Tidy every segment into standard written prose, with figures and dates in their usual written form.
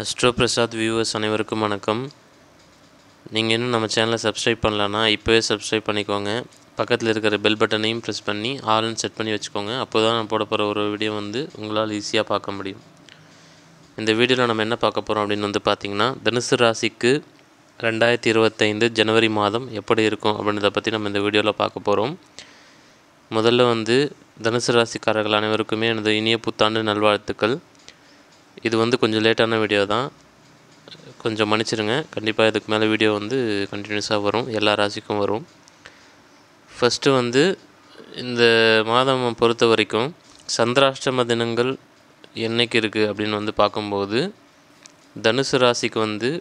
Astro Prasad viewers அனைவருக்கும் வணக்கம். நீங்கள் இன்னும் நம்ம சேனலை சப்ஸ்கிரைப் பண்ணலன்னா இப்போவே சப்ஸ்கிரைப் பண்ணிக்கோங்க. பக்கத்தில் இருக்கிற பெல் பட்டனையும் ப்ரெஸ் பண்ணி ஆல்னு செட் பண்ணி வச்சுக்கோங்க. அப்போ தான் நான் போட போகிற ஒரு வீடியோ உங்களால் ஈஸியாக பார்க்க முடியும். இந்த வீடியோவில் நம்ம என்ன பார்க்க போகிறோம் அப்படின்னு பார்த்திங்கன்னா, தனுசு ராசிக்கு 2025 ஜனவரி மாதம் எப்படி இருக்கும் அப்படின்றத பற்றி நம்ம இந்த வீடியோவில் பார்க்க போகிறோம். முதல்ல தனுசு ராசிக்காரர்கள் அனைவருக்குமே எனது இனிய புத்தாண்டு நல்வாழ்த்துக்கள். இது கொஞ்சம் லேட்டான வீடியோ தான், கொஞ்சம் மன்னிச்சிடுங்க. கண்டிப்பாக இதுக்கு மேலே வீடியோ கண்டினியூஸாக வரும், எல்லா ராசிக்கும் வரும். ஃபஸ்ட்டு இந்த மாதம் பொறுத்த வரைக்கும் சந்திராஷ்டம தினங்கள் என்றைக்கு இருக்குது அப்படின்னு பார்க்கும்போது, தனுசு ராசிக்கு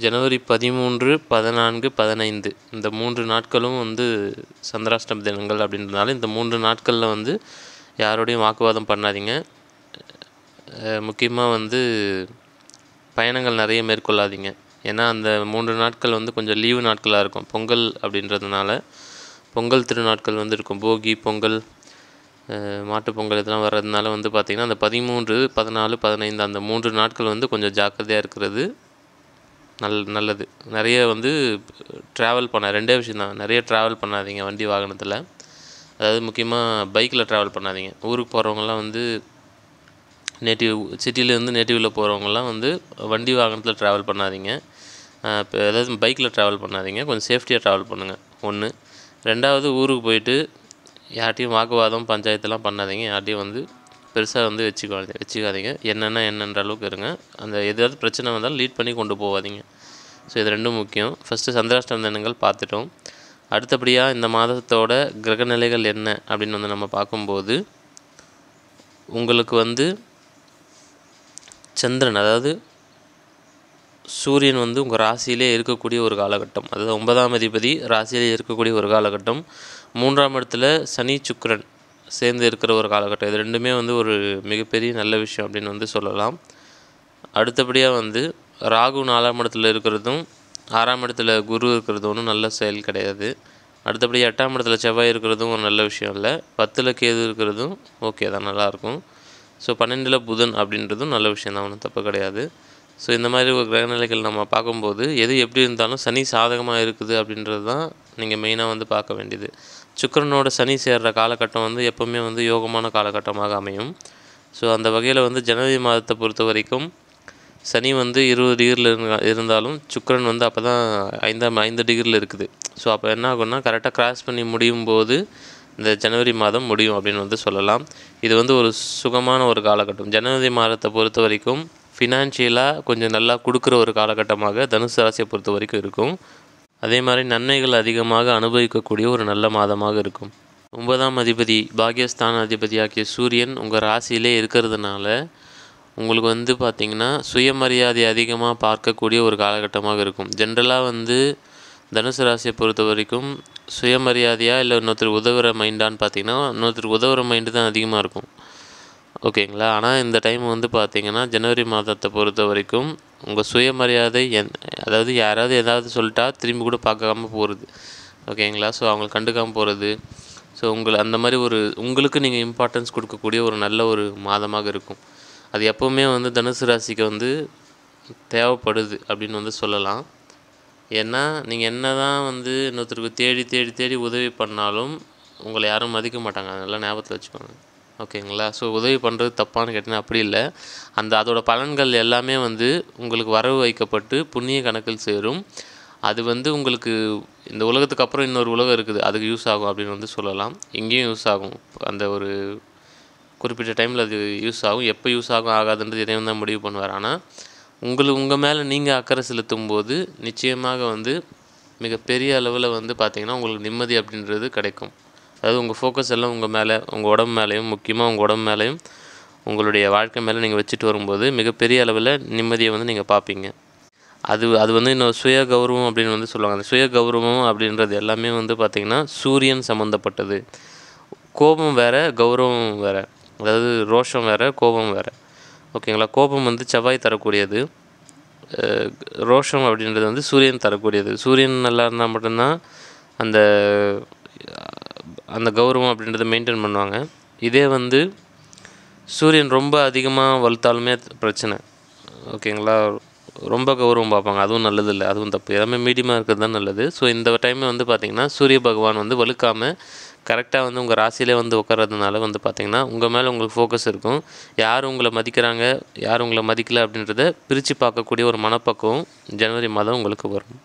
ஜனவரி 13, 14, 15 இந்த 3 நாட்களும் சந்திராஷ்டம தினங்கள் அப்படின்றதுனால இந்த 3 நாட்களில் யாரோடையும் வாக்குவாதம் பண்ணாதீங்க. முக்கியமாக பயணங்கள் நிறைய மேற்கொள்ளாதீங்க. ஏன்னா அந்த 3 நாட்கள் கொஞ்சம் லீவு நாட்களாக இருக்கும். பொங்கல் அப்படின்றதுனால பொங்கல் திருநாட்கள் இருக்கும். போகி, பொங்கல், மாட்டுப்பொங்கல் இதெல்லாம் வர்றதுனால பார்த்திங்கன்னா அந்த 13, 14, 15 அந்த 3 நாட்கள் கொஞ்சம் ஜாக்கிரதையாக இருக்கிறது நல்லது. நிறைய ட்ராவல் பண்ண 2 விஷயம் தான். நிறைய ட்ராவல் பண்ணாதீங்க வண்டி வாகனத்தில். அதாவது முக்கியமாக பைக்கில் ட்ராவல் பண்ணாதீங்க. ஊருக்கு போகிறவங்கலாம் சிட்டிலேருந்து நேட்டிவில் போகிறவங்கலாம் வண்டி வாகனத்தில் ட்ராவல் பண்ணாதீங்க. அதாவது பைக்கில் ட்ராவல் பண்ணாதீங்க. கொஞ்சம் சேஃப்டியாக ட்ராவல் பண்ணுங்கள். 1. 2வது, ஊருக்கு போயிட்டு யார்ட்டையும் வாக்குவாதம் பஞ்சாயத்துலாம் பண்ணாதீங்க. யார்ட்டையும் பெருசாக வச்சுக்காதீங்க. என்னென்ற அளவுக்கு இருங்க. அந்த எதாவது பிரச்சனை வந்தாலும் லீட் பண்ணி கொண்டு போகாதீங்க. ஸோ இது 2 முக்கியம். ஃபஸ்ட்டு சந்திராஷ்டம தினங்கள் பார்த்துட்டோம். அடுத்தபடியாக இந்த மாதத்தோட கிரகநிலைகள் என்ன அப்படின்னு நம்ம பார்க்கும்போது, உங்களுக்கு சந்திரன், அதாவது சூரியன் உங்கள் ராசியிலே இருக்கக்கூடிய ஒரு காலகட்டம். அதாவது 9ஆம் அதிபதி ராசியிலே இருக்கக்கூடிய ஒரு காலகட்டம். 3ஆம் இடத்துல சனி, சுக்கிரன் சேர்ந்து இருக்கிற ஒரு காலகட்டம். இது 2மே ஒரு மிகப்பெரிய நல்ல விஷயம் அப்படின்னு சொல்லலாம். அடுத்தபடியாக ராகு 4ஆம் இடத்துல இருக்கிறதும் 6ஆம் இடத்துல குரு இருக்கிறதும் ஒன்றும் நல்ல செயல் கிடையாது. அடுத்தபடி 8ஆம் இடத்துல செவ்வாய் இருக்கிறதும் ஒரு நல்ல விஷயம் இல்லை. 10ல் கேது இருக்கிறதும் ஓகே தான், நல்லாயிருக்கும். ஸோ 12ல் புதன் அப்படின்றதும் நல்ல விஷயம் தான், ஒன்றும் தப்பு கிடையாது. ஸோ இந்த மாதிரி ஒரு கிரகநிலைகள் நம்ம பார்க்கும்போது எது எப்படி இருந்தாலும் சனி சாதகமாக இருக்குது அப்படின்றது தான் நீங்கள் மெயினாக பார்க்க வேண்டியது. சுக்கிரனோட சனி சேர்கிற காலகட்டம் எப்போவுமே யோகமான காலகட்டமாக அமையும். ஸோ அந்த வகையில் ஜனவரி மாதத்தை பொறுத்த வரைக்கும் சனி 20 டிகிரியில் இருந்தாலும் சுக்கிரன் அப்போ தான் 5 டிகிரியில் இருக்குது. ஸோ அப்போ என்ன ஆகும்னா, கரெக்டாக கிராஸ் பண்ணி முடியும் போது இந்த ஜனவரி மாதம் முடியும் அப்படின்னு சொல்லலாம். இது ஒரு சுகமான ஒரு காலகட்டம். ஜனவரி மாதத்தை பொறுத்த வரைக்கும் ஃபினான்ஷியலாக கொஞ்சம் நல்லா கொடுக்குற ஒரு காலகட்டமாக தனுசு ராசியை பொறுத்த வரைக்கும் இருக்கும். அதே மாதிரி நன்மைகள் அதிகமாக அனுபவிக்கக்கூடிய ஒரு நல்ல மாதமாக இருக்கும். 9ஆம் அதிபதி, பாக்கியஸ்தான அதிபதியாகிய சூரியன் உங்கள் ராசியிலே இருக்கிறதுனால உங்களுக்கு பார்த்திங்கன்னா சுயமரியாதை அதிகமாக பார்க்கக்கூடிய ஒரு காலகட்டமாக இருக்கும். ஜென்ரலாக தனுசு ராசியை பொறுத்த வரைக்கும் சுயமரியாதையாக இல்லை இன்னொருத்தருக்கு உதவுற மைண்டான்னு பார்த்திங்கன்னா இன்னொருத்தருக்கு உதவுற மைண்டு தான் அதிகமாக இருக்கும். ஓகேங்களா? ஆனால் இந்த டைம் பார்த்திங்கன்னா ஜனவரி மாதத்தை பொறுத்த வரைக்கும் உங்கள் சுயமரியாதை அதாவது யாராவது ஏதாவது சொல்லிட்டா திரும்பி கூட பார்க்காம போகிறது. ஓகேங்களா? ஸோ அவங்களை கண்டுக்காமல் போகிறது. ஸோ அந்த மாதிரி உங்களுக்கு நீங்கள் இம்பார்ட்டன்ஸ் கொடுக்கக்கூடிய ஒரு நல்ல ஒரு மாதமாக இருக்கும். அது எப்போவுமே தனுசு ராசிக்கு தேவைப்படுது அப்படின்னு சொல்லலாம். ஏன்னா நீங்கள் என்ன தான் இன்னொருத்தருக்கு தேடி தேடி தேடி உதவி பண்ணாலும் உங்களை யாரும் மதிக்க மாட்டாங்க. அதெல்லாம் ஞாபகத்தில் வச்சுக்கோங்க. ஓகேங்களா? ஸோ உதவி பண்ணுறது தப்பான்னு கேட்டிங்கன்னா அப்படி இல்லை. அதோட பலன்கள் எல்லாமே உங்களுக்கு வரவு வைக்கப்பட்டு புண்ணிய கணக்கில் சேரும். அது உங்களுக்கு இந்த உலகத்துக்கு அப்புறம் இன்னொரு உலகம் இருக்குது, அதுக்கு யூஸ் ஆகும் அப்படின்னு சொல்லலாம். இங்கேயும் யூஸ் ஆகும். அந்த ஒரு குறிப்பிட்ட டைமில் அது யூஸ் ஆகும். எப்போ யூஸ் ஆகும் ஆகாதுன்றது இறைவன் தான் முடிவு பண்ணுவார். ஆனால் உங்கள் மேலே நீங்கள் அக்கறை செலுத்தும் போது நிச்சயமாக மிகப்பெரிய அளவில் பார்த்திங்கன்னா உங்களுக்கு நிம்மதி அப்படின்றது கிடைக்கும். அதாவது உங்கள் ஃபோக்கஸ் எல்லாம் உங்கள் மேலே, உங்கள் உடம்பு மேலேயும், முக்கியமாக உங்கள் உடம்பு மேலேயும் உங்களுடைய வாழ்க்கை மேலே நீங்கள் வச்சுட்டு வரும்போது மிகப்பெரிய அளவில் நிம்மதியை நீங்கள் பார்ப்பீங்க. அது இன்னும் சுய கௌரவம் அப்படின்னு சொல்லுவாங்க. அந்த சுய கௌரவம் அப்படின்றது எல்லாமே பார்த்திங்கன்னா சூரியன் சம்மந்தப்பட்டது. கோபம் வேறு, கௌரவம் வேறு. அதாவது ரோஷம் வேறு, கோபம் வேறு. ஓகேங்களா? கோபம் செவ்வாய் தரக்கூடியது. ரோஷம் அப்படின்றது சூரியன் தரக்கூடியது. சூரியன் நல்லா இருந்தால் மட்டும்தான் அந்த அந்த கௌரவம் அப்படின்றத மெயின்டைன் பண்ணுவாங்க. இதே சூரியன் ரொம்ப அதிகமாக வலுத்தாலுமே பிரச்சனை. ஓகேங்களா. ரொம்ப கௌரவம் பார்ப்பாங்க, அதுவும் நல்லது இல்லை, அதுவும் தப்பு. எல்லாமே மீடியமாக இருக்கிறது தான் நல்லது. ஸோ இந்த டைமில் வந்து பார்த்திங்கன்னா சூரிய பகவான் வந்து வலுக்காமல் கரெக்டாக வந்து உங்கள் ராசியிலே வந்து உட்கார்றதுனால வந்து பார்த்திங்கன்னா உங்கள் மேலே உங்களுக்கு ஃபோக்கஸ் இருக்கும். யார் உங்களை மதிக்கிறாங்க, யார் உங்களை மதிக்கலை அப்படின்றத பிரித்து பார்க்கக்கூடிய ஒரு மனப்பக்குவம் ஜனவரி மாதம் உங்களுக்கு வரும்.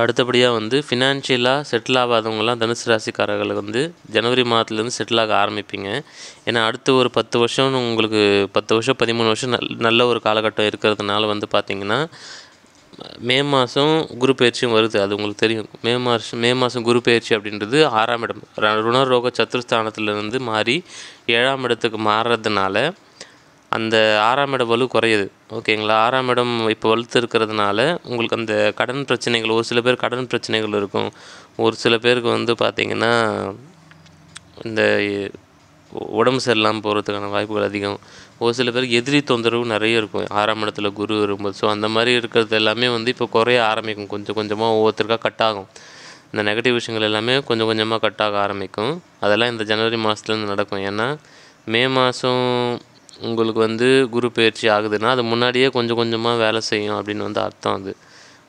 அடுத்தபடியாக வந்து ஃபினான்ஷியலாக செட்டில் ஆகாதவங்களாம் தனுசு ராசிக்காரர்கள் வந்து ஜனவரி மாதத்துலேருந்து செட்டில் ஆக ஆரம்பிப்பீங்க. ஏன்னா அடுத்து ஒரு 10 வருஷம் உங்களுக்கு 10 வருஷம் 13 வருஷம் நல்ல ஒரு காலகட்டம் இருக்கிறதுனால வந்து பார்த்திங்கன்னா மே மாதம் குரு பயிற்சியும் வருது, அது உங்களுக்கு தெரியும். மே மாதம் குரு பயிற்சி அப்படின்றது 6ஆம் இடம் ருணரோக சத்துருஸ்தானத்துலேருந்து மாறி 7ஆம் இடத்துக்கு மாறுறதுனால அந்த 6ஆம் இட வலு குறையுது. ஓகேங்களா. 6ஆம் இடம் இப்போ வலுத்து இருக்கிறதுனால உங்களுக்கு அந்த கடன் பிரச்சனைகள், ஒரு சில பேர் கடன் பிரச்சனைகள் இருக்கும். ஒரு சில பேருக்கு வந்து பார்த்திங்கன்னா இந்த உடம்பு சரியில்லாமல் போகிறதுக்கான வாய்ப்புகள் அதிகம். ஒரு சில பேருக்கு எதிரி தொந்தரவு நிறைய இருக்கும் 6ஆம் இடத்துல குரு வரும்போது. ஸோ அந்த மாதிரி இருக்கிறது எல்லாமே வந்து இப்போ குறைய ஆரம்பிக்கும். கொஞ்சம் கொஞ்சமாக ஒவ்வொருத்தருக்காக கட் ஆகும். இந்த நெகட்டிவ் விஷயங்கள் எல்லாமே கொஞ்சம் கொஞ்சமாக கட் ஆக ஆரம்பிக்கும். அதெல்லாம் இந்த ஜனவரி மாதத்துலேருந்து நடக்கும். ஏன்னா மே மாதம் உங்களுக்கு வந்து குரு பயிற்சி ஆகுதுன்னா அது முன்னாடியே கொஞ்சம் கொஞ்சமாக வேலை செய்யும் அப்படின்னு வந்து அர்த்தம். அது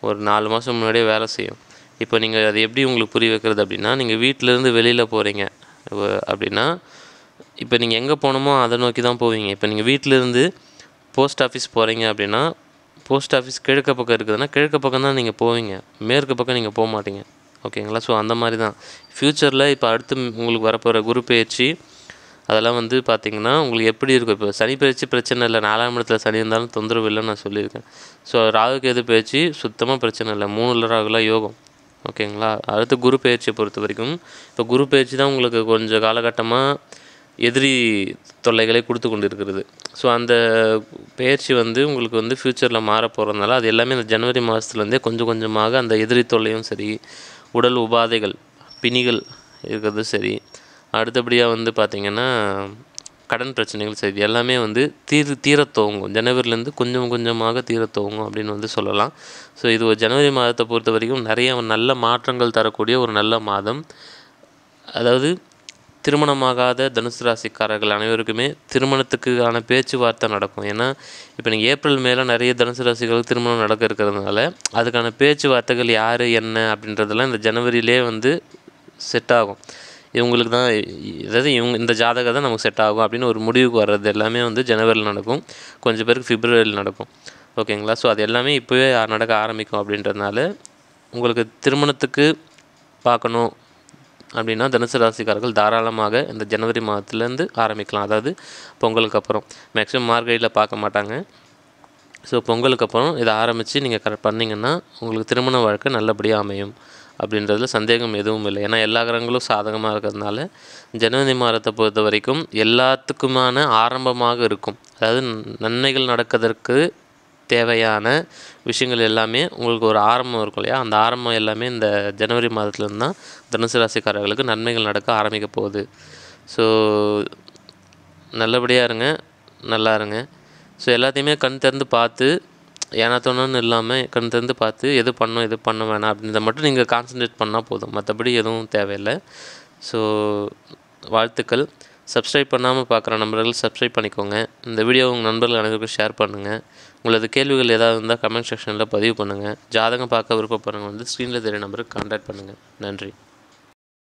ஒரு 4 மாதம் முன்னாடியே வேலை செய்யும். இப்போ நீங்கள் அது எப்படி உங்களுக்கு புரிய வைக்கிறது அப்படின்னா, நீங்கள் வீட்டிலேருந்து வெளியில் போகிறீங்க அப்படின்னா இப்போ நீங்கள் எங்கே போகணுமோ அதை நோக்கி தான் போவீங்க. இப்போ நீங்கள் வீட்டிலேருந்து போஸ்ட் ஆஃபீஸ் போகிறீங்க அப்படின்னா போஸ்ட் ஆஃபீஸ் கிழக்கு பக்கம் இருக்குதுன்னா கிழக்கு பக்கம் தான் நீங்கள் போவீங்க, மேற்கு பக்கம் நீங்கள் போக மாட்டீங்க. ஓகேங்களா. ஸோ அந்த மாதிரி தான் ஃப்யூச்சரில் இப்போ அடுத்து உங்களுக்கு வரப்போகிற குரு பயிற்சி அதெல்லாம் வந்து பார்த்திங்கன்னா உங்களுக்கு எப்படி இருக்கும். இப்போ சனி பயிற்சி பிரச்சனை இல்லை, 4ஆம் இடத்துல சனி இருந்தாலும் தொந்தரவு இல்லைன்னு நான் சொல்லியிருக்கேன். ஸோ ராகு கேது பயிற்சி சுத்தமாக பிரச்சனை இல்லை, 3 ராகுலாம் யோகம். ஓகேங்களா. அடுத்து குரு பயிற்சியை பொறுத்த வரைக்கும் இப்போ குரு பயிற்சி தான் உங்களுக்கு கொஞ்சம் காலகட்டமாக எதிரி தொல்லைகளை கொடுத்து கொண்டு இருக்கிறது. ஸோ அந்த பயிற்சி வந்து உங்களுக்கு வந்து ஃப்யூச்சரில் மாற போகிறதுனால அது எல்லாமே இந்த ஜனவரி மாதத்துலேருந்தே கொஞ்சம் கொஞ்சமாக அந்த எதிரி தொல்லையும் சரி, உடல் உபாதைகள் பிணிகள் இருக்கிறது சரி, அடுத்தபடியாக வந்து பார்த்திங்கன்னா கடன் பிரச்சனைகள் சரி, எல்லாமே வந்து தீரத் துவங்கும். ஜனவரிலேருந்து கொஞ்சம் கொஞ்சமாக தீரத் துவங்கும் அப்படின்னு வந்து சொல்லலாம். ஸோ இது ஒரு ஜனவரி மாதத்தை பொறுத்த வரைக்கும் நிறைய நல்ல மாற்றங்கள் தரக்கூடிய ஒரு நல்ல மாதம். அதாவது திருமணமாகாத தனுசு ராசிக்காரர்கள் அனைவருக்குமே திருமணத்துக்கான பேச்சுவார்த்தை நடக்கும். ஏன்னா இப்போ நீங்கள் ஏப்ரல் மேலே நிறைய தனுசு ராசிகளுக்கு திருமணம் நடக்க இருக்கிறதுனால அதுக்கான பேச்சுவார்த்தைகள் யார் என்ன அப்படின்றதெல்லாம் இந்த ஜனவரியிலே வந்து செட் ஆகும். இவங்களுக்கு தான், அதாவது இந்த ஜாதகம் தான் நமக்கு செட் ஆகும் அப்படின்னு ஒரு முடிவுக்கு வர்றது எல்லாமே வந்து ஜனவரியில் நடக்கும். கொஞ்சம் பேருக்கு பிப்ரவரியில் நடக்கும். ஓகேங்களா. ஸோ அது எல்லாமே இப்போவே நடக்க ஆரம்பிக்கும். அப்படின்றதுனால உங்களுக்கு திருமணத்துக்கு பார்க்கணும் அப்படின்னா தனுசு ராசிக்காரர்கள் தாராளமாக இந்த ஜனவரி மாதத்துலேருந்து ஆரம்பிக்கலாம். அதாவது பொங்கலுக்கு அப்புறம், மேக்ஸிமம் மார்கழியில் பார்க்க மாட்டாங்க. ஸோ பொங்கலுக்கு அப்புறம் இதை ஆரம்பித்து நீங்கள் பண்ணிங்கன்னா உங்களுக்கு திருமண வாழ்க்கை நல்லபடியாக அமையும் அப்படின்றதுல சந்தேகம் எதுவும் இல்லை. ஏன்னா எல்லா கிரகங்களும் சாதகமாக இருக்கிறதுனால ஜனவரி மாதத்தை பொறுத்த வரைக்கும் எல்லாத்துக்குமான ஆரம்பமாக இருக்கும். அதாவது நன்மைகள் நடக்கிறதுக்கு தேவையான விஷயங்கள் எல்லாமே உங்களுக்கு ஒரு ஆரம்பம் இருக்கும் இல்லையா, அந்த ஆரம்பம் எல்லாமே இந்த ஜனவரி மாதத்துலேருந்து தான் தனுசு ராசிக்காரர்களுக்கு நன்மைகள் நடக்க ஆரம்பிக்க போகுது. ஸோ நல்லபடியாக இருங்க, நல்லா இருங்க. ஸோ எல்லாத்தையுமே கண் திறந்து பார்த்து ஏனாத்தோன்னு இல்லாமல் கண் திறந்து பார்த்து எது பண்ணணும் எது பண்ண வேணாம் அப்படின்றத மட்டும் நீங்கள் கான்சன்ட்ரேட் பண்ணால் போதும், மற்றபடி எதுவும் தேவையில்லை. ஸோ வாழ்த்துக்கள். சப்ஸ்கிரைப் பண்ணாமல் பார்க்குற நண்பர்கள் சப்ஸ்கிரைப் பண்ணிக்கோங்க. இந்த வீடியோ உங்கள் நண்பர்கள் அனைவருக்கும் ஷேர் பண்ணுங்கள். உங்களது கேள்விகள் ஏதாவது இருந்தால் கமெண்ட் செக்ஷனில் பதிவு பண்ணுங்கள். ஜாதகம் பார்க்க விருப்பப்படுறவங்க வந்து ஸ்க்ரீனில் தெரிய நம்பருக்கு கான்டாக்ட் பண்ணுங்கள். நன்றி.